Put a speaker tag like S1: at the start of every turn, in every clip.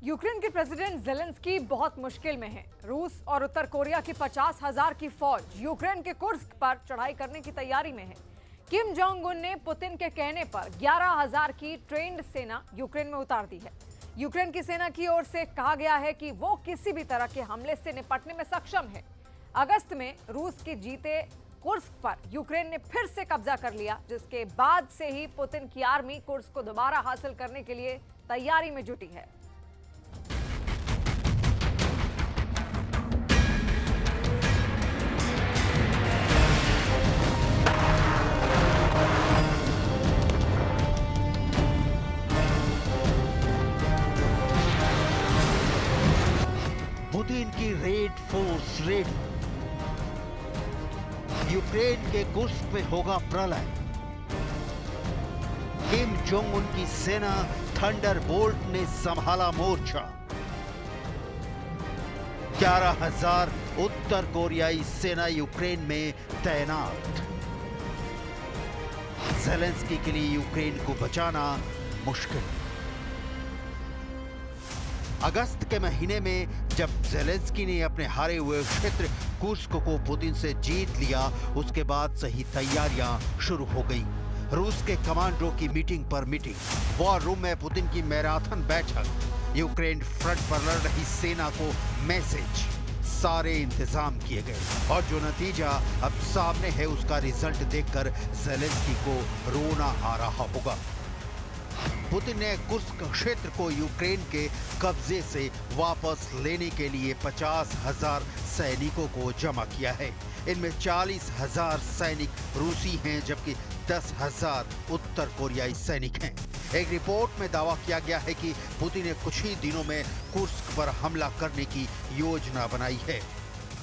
S1: Ukraine के president Zelensky बहुत मुश्किल में हैं। रूस और उत्तर कोरिया की 50,000 की फौज यूक्रेन के कुर्स्क पर चढ़ाई करने की तैयारी में है। किम जोंग उन ने पुतिन के कहने पर 11,000 की ट्रेंड सेना यूक्रेन में उतार दी है। यूक्रेन की सेना की ओर से कहा गया है कि वो किसी भी तरह के हमले से निपटने में सक्षम है। अगस्त में रूस के जीते कुर्स्क पर यूक्रेन ने फिर से कब्जा कर लिया, जिसके बाद से ही पुतिन की आर्मी कुर्स्क को दोबारा हासिल करने के लिए तैयारी में जुटी है।
S2: पुतिन की रेड फोर्स रेडी। यूक्रेन के कुर्स्क में होगा प्रलय। किम जोंग उन की सेना थंडरबोल्ट ने संभाला मोर्चा। 11,000 उत्तर कोरियाई सेना यूक्रेन में तैनात। ज़ेलेंस्की के लिए यूक्रेन को बचाना मुश्किल। अगस्त के महीने में जब ज़ेलेंस्की ने अपने हारे हुए क्षेत्र कुर्स्क को पुतिन से जीत लिया, उसके बाद से ही तैयारियां शुरू हो गई। रूस के कमांडरों की मीटिंग पर मीटिंग, वॉर रूम में पुतिन की मैराथन बैठक, यूक्रेन फ्रंट पर लड़ रही सेना को मैसेज, सारे इंतजाम किए गए और जो नतीजा अब सामने है उसका रिजल्ट देखकर ज़ेलेंस्की को रोना आ रहा होगा। पुतिन ने कुर्स्क क्षेत्र को यूक्रेन के कब्जे से वापस लेने के लिए 50,000 सैनिकों को जमा किया है। इनमें 40,000 सैनिक रूसी हैं, जबकि 10,000 उत्तर कोरियाई सैनिक हैं। एक रिपोर्ट में दावा किया गया है कि पुतिन ने कुछ ही दिनों में कुर्स्क पर हमला करने की योजना बनाई है।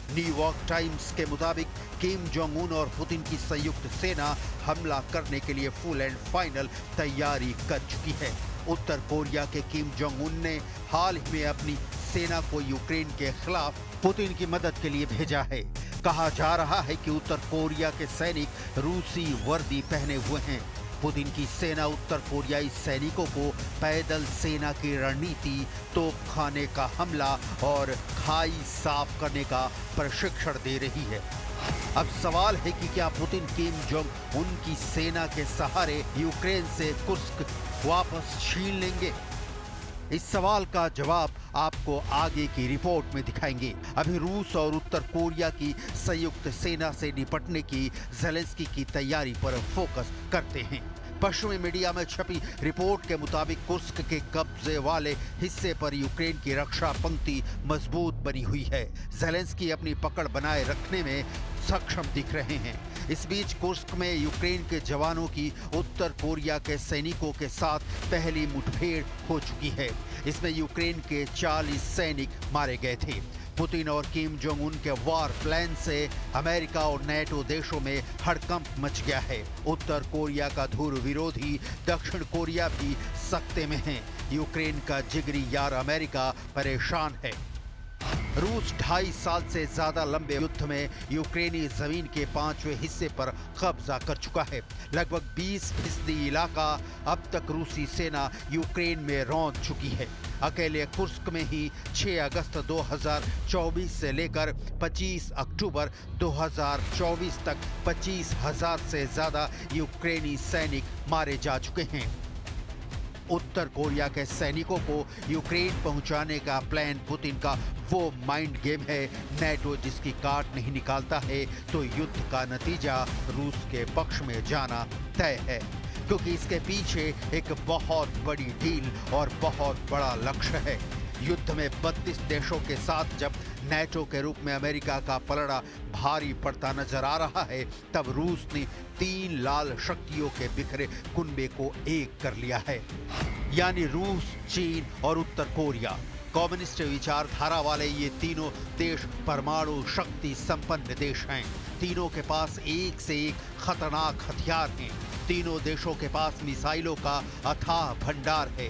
S2: न्यूयॉर्क टाइम्स के मुताबिक किम जोंग उन और पुतिन की संयुक्त सेना हमला करने के लिए फुल एंड फाइनल तैयारी कर चुकी है। उत्तर कोरिया के किम जोंग उन ने हाल ही में अपनी सेना को यूक्रेन के खिलाफ पुतिन की मदद के लिए भेजा है। कहा जा रहा है कि उत्तर कोरिया के सैनिक रूसी वर्दी पहने हुए हैं। पुतिन की सेना उत्तर कोरियाई सैनिकों को पैदल सेना की रणनीति, तोपखाने का हमला और खाई साफ करने का प्रशिक्षण दे रही है। अब सवाल है कि क्या पुतिन किम जोंग उन की सेना के सहारे यूक्रेन से कुर्स्क वापस छीन लेंगे? इस सवाल का जवाब आपको आगे की रिपोर्ट में दिखाएंगे। अभी रूस और उत्तर कोरिया की संयुक्त सेना से निपटने की ज़ेलेंस्की की तैयारी पर फोकस करते हैं। पश्चिमी मीडिया में छपी रिपोर्ट के मुताबिक कुर्स्क के कब्जे वाले हिस्से पर यूक्रेन की रक्षा पंक्ति मजबूत बनी हुई है। ज़ेलेंस्की अपनी पकड़ बनाए रखने में सक्षम दिख रहे हैं। इस बीच कुर्स्क में यूक्रेन के जवानों की उत्तर कोरिया के सैनिकों के साथ पहली मुठभेड़ हो चुकी है। इसमें यूक्रेन के 40 सैनिक मारे गए थे। पुतिन और किम जोंग उन के वॉर प्लान से अमेरिका और नेटो देशों में हड़कंप मच गया है। उत्तर कोरिया का धुर विरोधी दक्षिण कोरिया भी सख्ते में है। यूक्रेन का जिगरी यार अमेरिका परेशान है। रूस 2.5 साल से ज्यादा लंबे युद्ध में यूक्रेनी जमीन के 5वें हिस्से पर कब्जा कर चुका है। लगभग 20% इलाका अब तक रूसी सेना यूक्रेन में रौंद चुकी है। अकेले कुर्स्क में ही 6 अगस्त 2024 से लेकर 25 अक्टूबर 2024 तक 25,000 से ज्यादा यूक्रेनी सैनिक मारे जा चुके हैं। उत्तर कोरिया के सैनिकों को यूक्रेन पहुंचाने का प्लान पुतिन का वो माइंड गेम है। नेटो जिसकी काट नहीं निकालता है तो युद्ध का नतीजा रूस के पक्ष में जाना तय है, क्योंकि इसके पीछे एक बहुत बड़ी डील और बहुत बड़ा लक्ष्य है। युद्ध में 32 देशों के साथ जब नेटो के रूप में अमेरिका का पलड़ा भारी पड़ता नजर आ रहा है, तब रूस ने 3 लाल शक्तियों के बिखरे कुनबे को एक कर लिया है, यानी रूस, चीन और उत्तर कोरिया। कम्युनिस्ट विचारधारा वाले ये तीनों देश परमाणु शक्ति संपन्न देश हैं। तीनों के पास एक से एक खतरनाक हथियार हैं। तीनों देशों के पास मिसाइलों का अथाह भंडार है।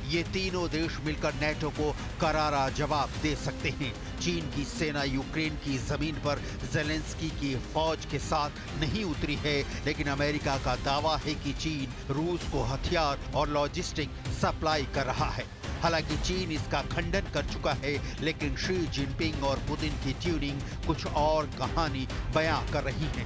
S2: ये तीनों देश मिलकर नेटो को करारा जवाब दे सकते हैं। चीन की सेना यूक्रेन की जमीन पर ज़ेलेंस्की की फौज के साथ नहीं उतरी है, लेकिन अमेरिका का दावा है कि चीन रूस को हथियार और लॉजिस्टिक सप्लाई कर रहा है। हालांकि चीन इसका खंडन कर चुका है, लेकिन शी जिनपिंग और पुतिन की ट्यूनिंग कुछ और कहानी बयां कर रही है।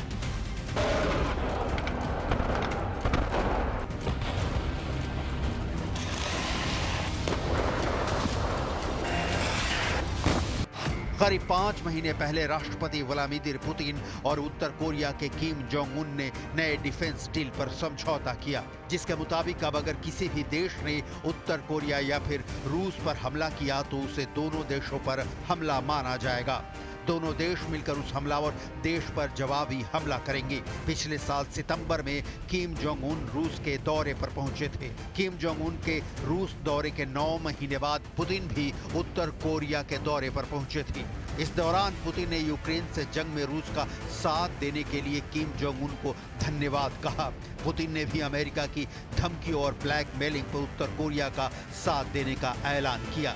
S2: करीब 5 महीने पहले राष्ट्रपति व्लादिमीर पुतिन और उत्तर कोरिया के किम जोंग उन ने नए डिफेंस डील पर समझौता किया, जिसके मुताबिक अब अगर किसी भी देश ने उत्तर कोरिया या फिर रूस पर हमला किया तो उसे दोनों देशों पर हमला माना जाएगा। दोनों देश मिलकर उस हमलावर देश पर जवाबी हमला करेंगे। पिछले साल सितंबर में किम जोंग उन रूस के दौरे पर पहुंचे थे। किम जोंग उन के रूस दौरे के 9 महीने बाद पुतिन भी उत्तर कोरिया के दौरे पर पहुंचे थे। इस दौरान पुतिन ने यूक्रेन से जंग में रूस का साथ देने के लिए किम जोंग उन को धन्यवाद कहा। पुतिन ने भी अमेरिका की धमकी और ब्लैकमेलिंग पर उत्तर कोरिया का साथ देने का ऐलान किया।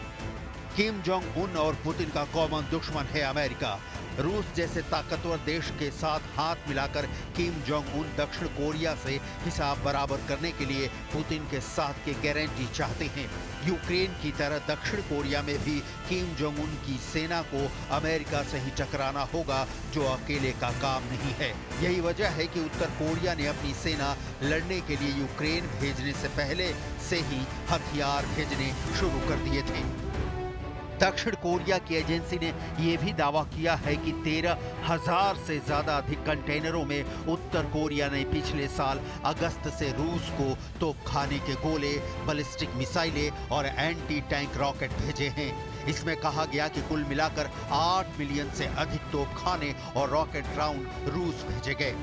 S2: किम जोंग उन और पुतिन का कॉमन दुश्मन है अमेरिका। रूस जैसे ताकतवर देश के साथ हाथ मिलाकर किम जोंग उन दक्षिण कोरिया से हिसाब बराबर करने के लिए पुतिन के साथ की गारंटी चाहते हैं। यूक्रेन की तरह दक्षिण कोरिया में भी किम जोंग उन की सेना को अमेरिका से ही टकराना होगा, जो अकेले का काम नहीं है। यही वजह है कि उत्तर कोरिया ने अपनी सेना लड़ने के लिए यूक्रेन भेजने से पहले से ही हथियार भेजने शुरू कर दिए थे। दक्षिण कोरिया की एजेंसी ने यह भी दावा किया है कि 13,000 से ज्यादा अधिक कंटेनरों में उत्तर कोरिया ने पिछले साल अगस्त से रूस को तोपखाने के गोले, बैलिस्टिक मिसाइलें और एंटी टैंक रॉकेट भेजे हैं। इसमें कहा गया कि कुल मिलाकर 8 मिलियन से अधिक तोपखाने और रॉकेट राउंड रूस भेजे गए।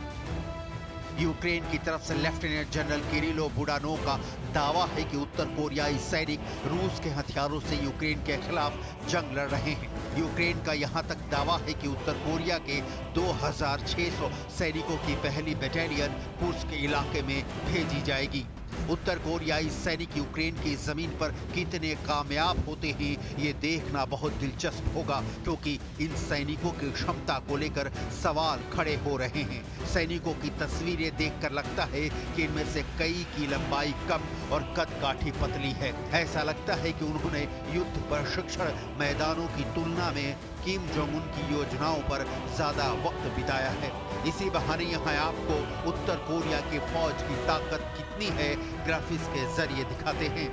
S2: यूक्रेन की तरफ से लेफ्टिनेंट जनरल किरिलो बुडानोव का दावा है कि उत्तर कोरियाई सैनिक रूस के हथियारों से यूक्रेन के खिलाफ जंग लड़ रहे हैं। यूक्रेन का यहां तक दावा है कि उत्तर कोरिया के 2600 सैनिकों की पहली बटालियन कुर्स्क इलाके में भेजी जाएगी। उत्तर कोरियाई सैनिक यूक्रेन की जमीन पर कितने कामयाब होते हैं ये देखना बहुत दिलचस्प होगा, क्योंकि इन सैनिकों की क्षमता को लेकर सवाल खड़े हो रहे हैं। सैनिकों की तस्वीरें देखकर लगता है कि इनमें से कई की लंबाई कम और कदकाठी पतली है। ऐसा लगता है कि उन्होंने युद्ध प्रशिक्षण मैदानों की तुलना में किम जोंग उन की योजनाओं पर ज्यादा वक्त बिताया है। इसी बहाने यहाँ आपको उत्तर कोरिया की फौज की ताकत कितनी है ग्राफिक्स के जरिए दिखाते हैं।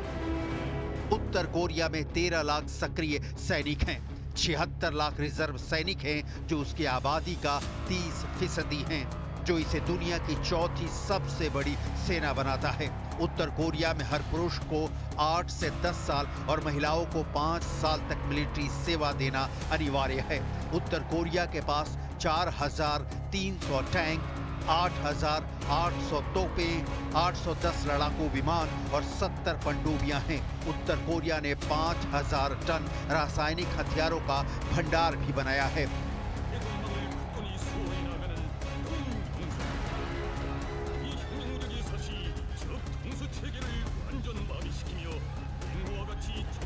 S2: उत्तर कोरिया में 13 लाख सक्रिय सैनिक हैं, 76 लाख रिजर्व सैनिक हैं, जो उसकी आबादी का 30% हैं, जो इसे दुनिया की चौथी सबसे बड़ी सेना बनाता है। उत्तर कोरिया में हर पुरुष को 8 से 10 साल और महिलाओं को 5 साल तक मिलिट्री सेवा देना अनिवार्य है। उत्तर कोरिया के पास 4,300 टैंक, 8,800 तोपें, 810 लड़ाकू विमान और 70 पनडुब्बियां हैं। उत्तर कोरिया ने 5,000 टन रासायनिक हथियारों का भंडार भी बनाया है।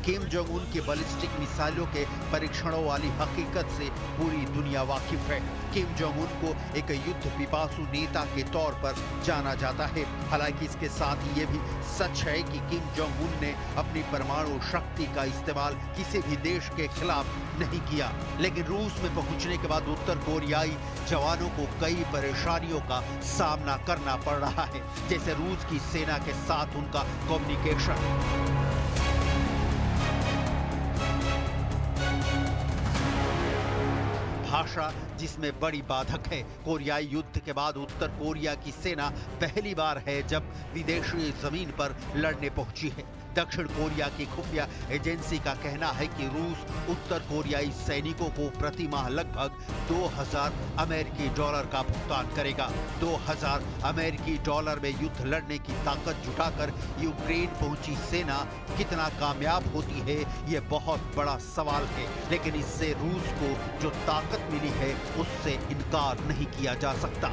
S2: किम जोंग उन की बैलिस्टिक मिसाइलों के परीक्षणों वाली हकीकत से पूरी दुनिया वाकिफ है। किम जोंग उन को एक युद्ध पिपासु नेता के तौर पर जाना जाता है। हालांकि इसके साथ ही ये भी सच है कि किम जोंग उन ने अपनी परमाणु शक्ति का इस्तेमाल किसी भी देश के खिलाफ नहीं किया, लेकिन रूस में पहुंचने के बाद उत्तर कोरियाई जवानों को कई परेशानियों का सामना करना पड़ रहा है, जैसे रूस की सेना के साथ उनका कम्युनिकेशन। भाषा जिसमें बड़ी बाधक है। कोरियाई युद्ध के बाद उत्तर कोरिया की सेना पहली बार है जब विदेशी जमीन पर लड़ने पहुंची है। दक्षिण कोरिया की खुफिया एजेंसी का कहना है कि रूस उत्तर कोरियाई सैनिकों को प्रति माह लगभग 2,000 अमेरिकी डॉलर का भुगतान करेगा। 2,000 अमेरिकी डॉलर में युद्ध लड़ने की ताकत जुटाकर यूक्रेन पहुंची सेना कितना कामयाब होती है ये बहुत बड़ा सवाल है, लेकिन इससे रूस को जो ताकत मिली है उससे इनकार नहीं किया जा सकता।